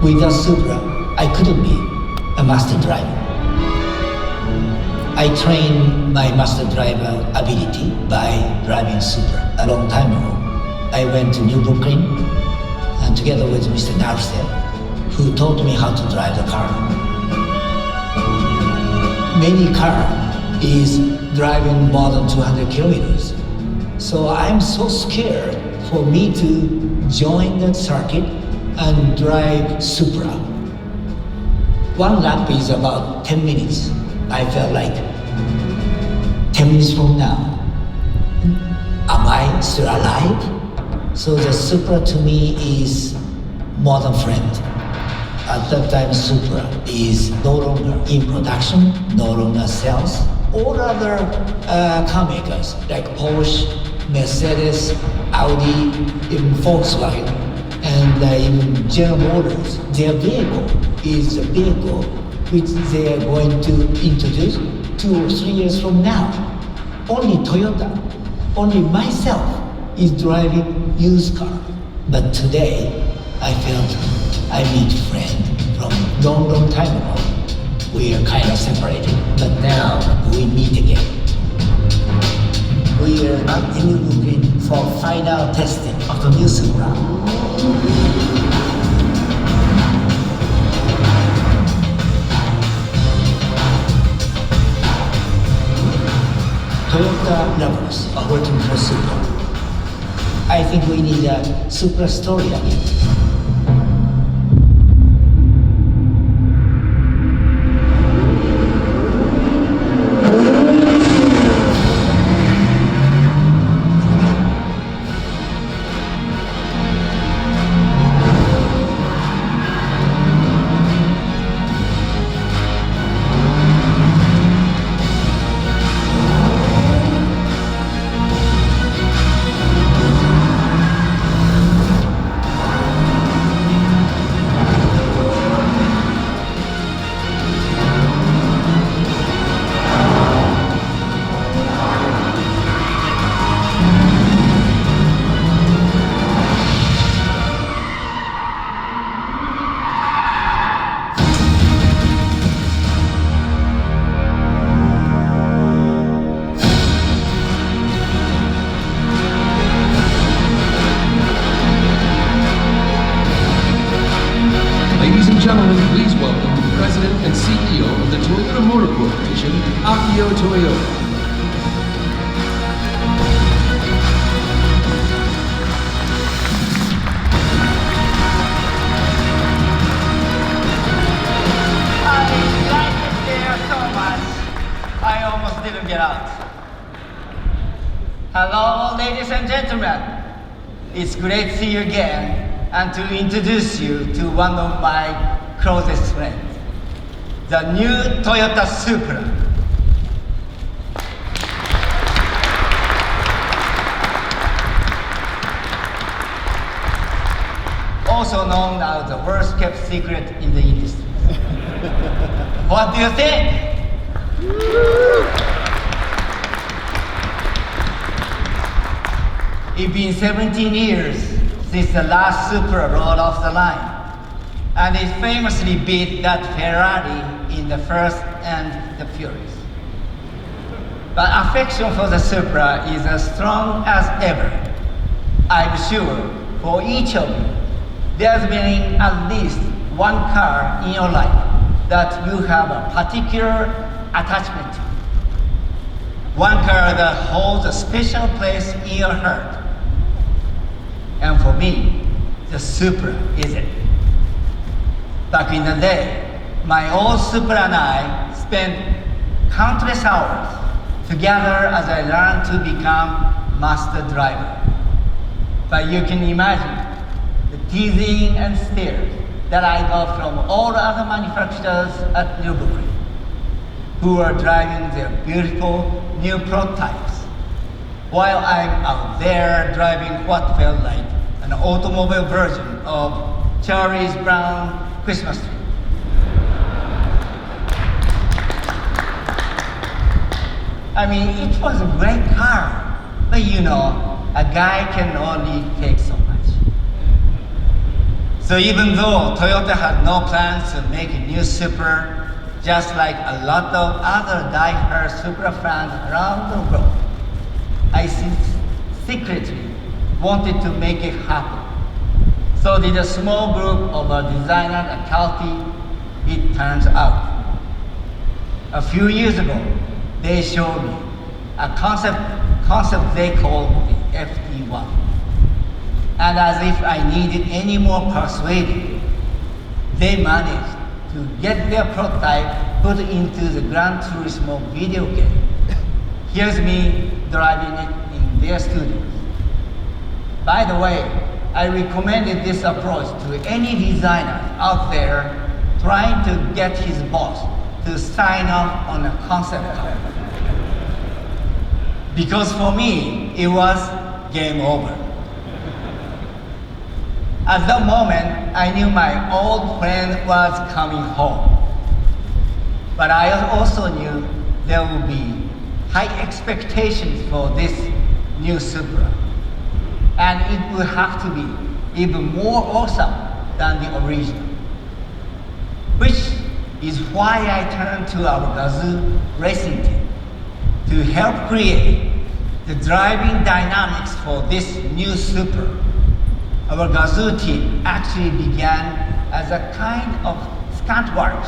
Without Supra, I couldn't be a master driver. I trained my master driver ability by driving Supra a long time ago. I went to New Brooklyn and together with Mr. Naruse, who taught me how to drive the car. Many car is driving more than 200 kilometers. So I'm so scared for me to join the circuit and drive Supra. One lap is about 10 minutes. I felt like 10 minutes from now, am I still alive? So the Supra to me is more than friend. At that time, Supra is no longer in production, no longer sells. All other car makers like Porsche, Mercedes, Audi, even Volkswagen, and even General Motors, their vehicle is a vehicle which they are going to introduce 2 or 3 years from now. Only Toyota, only myself is driving used car. But today, I felt I meet a friend from long time ago. We are kind of separated, but now we meet again. We are not in Brooklyn for final testing of the new Supra. Toyota lovers are working for Supra. I think we need a Supra story again. Gentlemen, please welcome the President and CEO of the Toyota Motor Corporation, Akio Toyoda. I like it there so much, I almost didn't get out. Hello, ladies and gentlemen. It's great to see you again and to introduce you to one of my closest friends, the new Toyota Supra. Also known as the worst kept secret in the industry. What do you think? It's been 17 years since the last Supra rolled off the line, and it famously beat that Ferrari in the Fast and the Furious. But affection for the Supra is as strong as ever. I'm sure for each of you, there's been at least one car in your life that you have a particular attachment to. One car that holds a special place in your heart. And for me, the Supra is it. Back in the day, my old Supra and I spent countless hours together as I learned to become master driver. But you can imagine the teasing and stares that I got from all the other manufacturers at New Brooklyn, who were driving their beautiful new prototypes, while I'm out there driving what felt like an automobile version of Charlie Brown Christmas tree. I mean, it was a great car, but you know, a guy can only take so much. So even though Toyota had no plans to make a new Supra, just like a lot of other die-hard Supra fans around the world, I secretly wanted to make it happen. So did a small group of designers at Calty, it turns out. A few years ago, they showed me a concept they called the FT1. And as if I needed any more persuading, they managed to get their prototype put into the Gran Turismo video game. Here's me driving it in their studios. By the way, I recommended this approach to any designer out there trying to get his boss to sign off on a concept car. Because for me, it was game over. At that moment, I knew my old friend was coming home. But I also knew there would be high expectations for this new Supra. And it would have to be even more awesome than the original. Which is why I turned to our Gazoo racing team to help create the driving dynamics for this new Supra. Our Gazoo team actually began as a kind of stunt works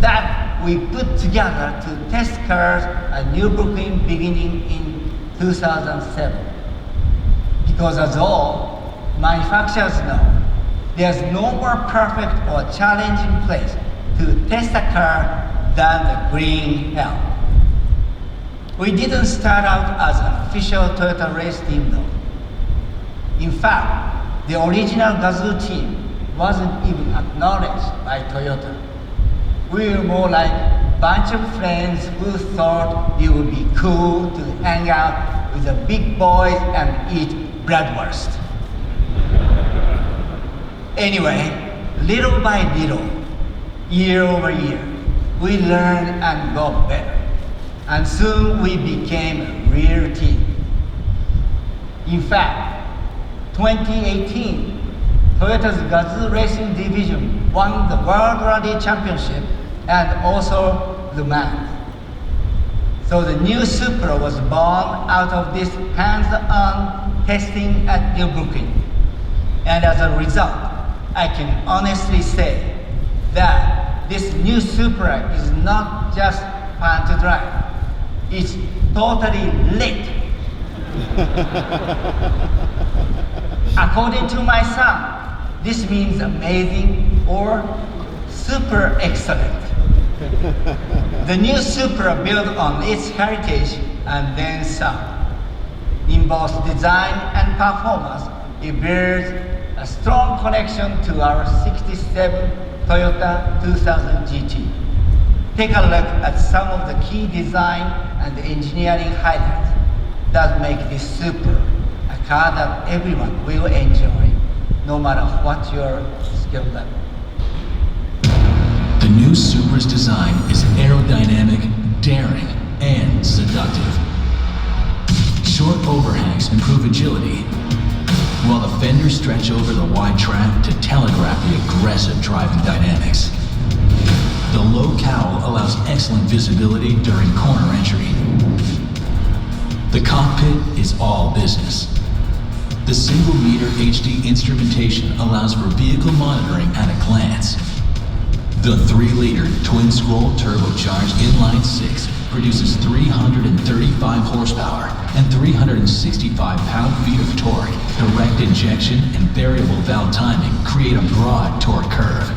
that we put together to test cars at Nürburgring beginning in 2007. Because as all manufacturers know, there's no more perfect or challenging place to test a car than the green hell. We didn't start out as an official Toyota race team though. In fact, the original Gazoo team wasn't even acknowledged by Toyota. We were more like a bunch of friends who thought it would be cool to hang out with the big boys and eat bratwurst. Anyway, little by little, year over year, we learned and got better. And soon we became a real team. In fact, 2018, Toyota's Gazoo Racing Division won the World Rally Championship and also Le Mans. So the new Supra was born out of this hands-on testing at Nürburgring. And as a result, I can honestly say that this new Supra is not just fun to drive. It's totally lit. According to my son, this means amazing or super excellent. The new Supra built on its heritage and then some. In both design and performance, it bears a strong connection to our 67 Toyota 2000 GT. Take a look at some of the key design and engineering highlights that make this Supra a car that everyone will enjoy, no matter what your skill level. The new Supra's design is aerodynamic, daring, and seductive. Short overhangs improve agility, while the fenders stretch over the wide track to telegraph the aggressive driving dynamics. The low cowl allows excellent visibility during corner entry. The cockpit is all business. The single-meter HD instrumentation allows for vehicle monitoring at a glance. The 3-liter twin-scroll turbocharged inline-6 produces 335 horsepower and 365 pound-feet of torque. Direct injection and variable valve timing create a broad torque curve.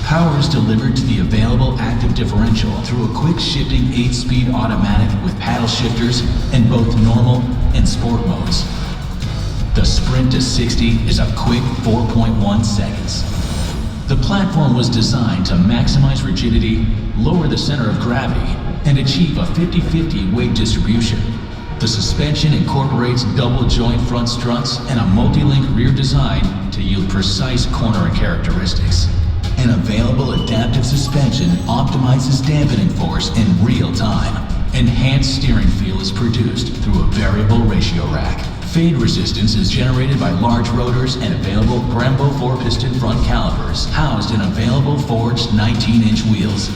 Power is delivered to the available active differential through a quick-shifting 8-speed automatic with paddle shifters in both normal and sport modes. The sprint to 60 is a quick 4.1 seconds. The platform was designed to maximize rigidity, lower the center of gravity, and achieve a 50-50 weight distribution. The suspension incorporates double-joint front struts and a multi-link rear design to yield precise corner characteristics. An available adaptive suspension optimizes dampening force in real time. Enhanced steering feel is produced through a variable ratio rack. Fade resistance is generated by large rotors and available Brembo 4-piston front calipers housed in available forged 19-inch wheels.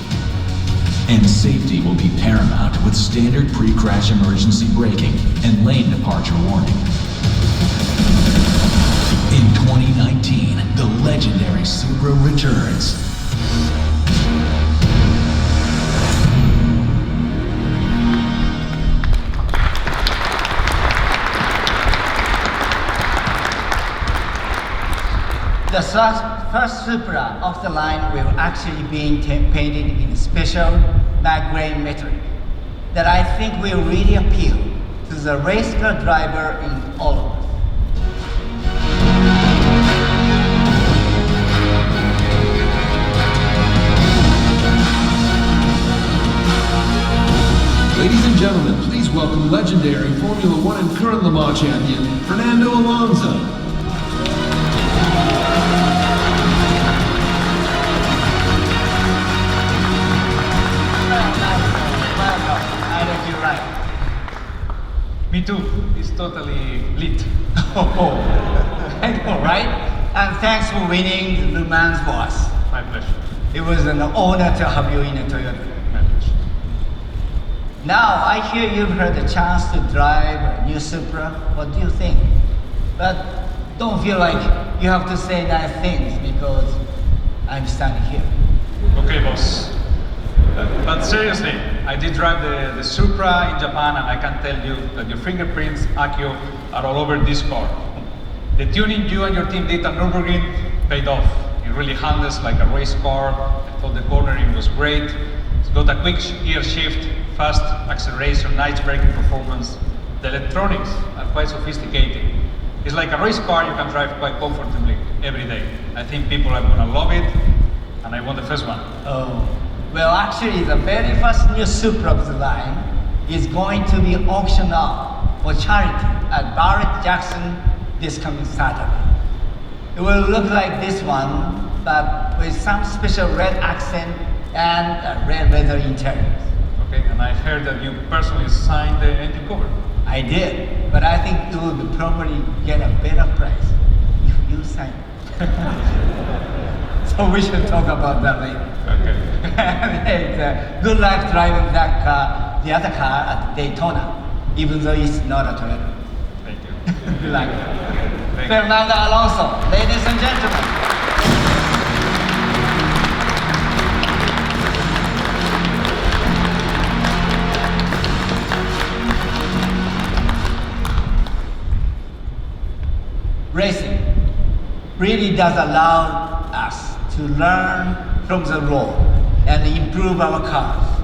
And safety will be paramount with standard pre-crash emergency braking and lane departure warning. In 2019, the legendary Supra returns. The first Supra of the line will actually be painted in special matte gray metal that I think will really appeal to the race car driver in all of us. Ladies and gentlemen, please welcome legendary Formula One and current Le Mans champion, Fernando Alonso. I think you're right. Me too. It's totally lit. I know, right? And thanks for winning the Le Mans for us. My pleasure. It was an honor to have you in a Toyota. My pleasure. Now, I hear you've had the chance to drive a new Supra. What do you think? But don't feel like you have to say nice things because I'm standing here. Okay, boss. But seriously, I did drive the Supra in Japan, and I can tell you that your fingerprints, Akio, are all over this car. The tuning you and your team did at Nürburgring paid off. It really handles like a race car. I thought the cornering was great. It's got a quick gear shift, fast acceleration, nice braking performance. The electronics are quite sophisticated. It's like a race car you can drive quite comfortably every day. I think people are gonna love it, and I want the first one. Oh, well, actually, the very first new Supra of the line is going to be auctioned off for charity at Barrett Jackson this coming Saturday. It will look like this one, but with some special red accent and red leather interiors. Okay, and I heard that you personally signed the engine cover. I did, but I think you will probably get a better price if you sign it. So we should talk about that later. Okay. And, good luck driving that car, the other car at Daytona, even though it's not a Toyota. Thank you. Good luck. Thank you. Fernando Alonso, ladies and gentlemen. Racing really does allow us to learn from the road and improve our cars.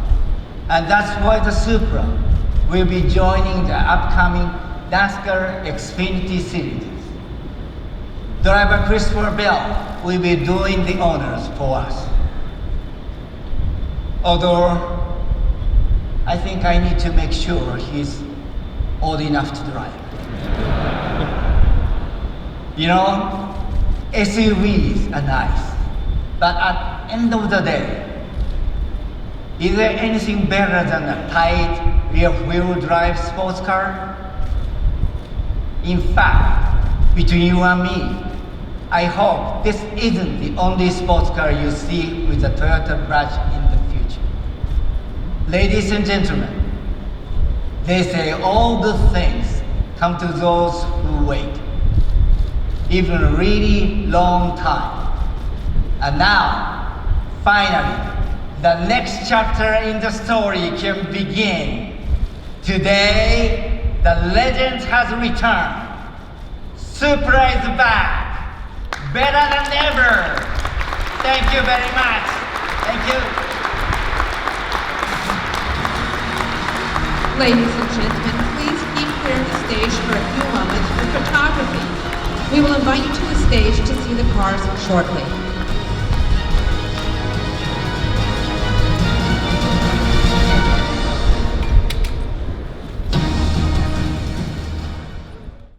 And that's why the Supra will be joining the upcoming NASCAR Xfinity Series. Driver Christopher Bell will be doing the honors for us. Although, I think I need to make sure he's old enough to drive. You know, SUVs are nice, but at the end of the day, is there anything better than a tight rear-wheel drive sports car? In fact, between you and me, I hope this isn't the only sports car you see with a Toyota badge in the future. Ladies and gentlemen, they say all good things come to those who wait. Even a really long time. And now, finally, the next chapter in the story can begin. Today, the legend has returned. Supra is back. Better than ever. Thank you very much. Thank you. Ladies and gentlemen, please keep clear of the stage for a few moments for photography. We will invite you to the stage to see the cars shortly.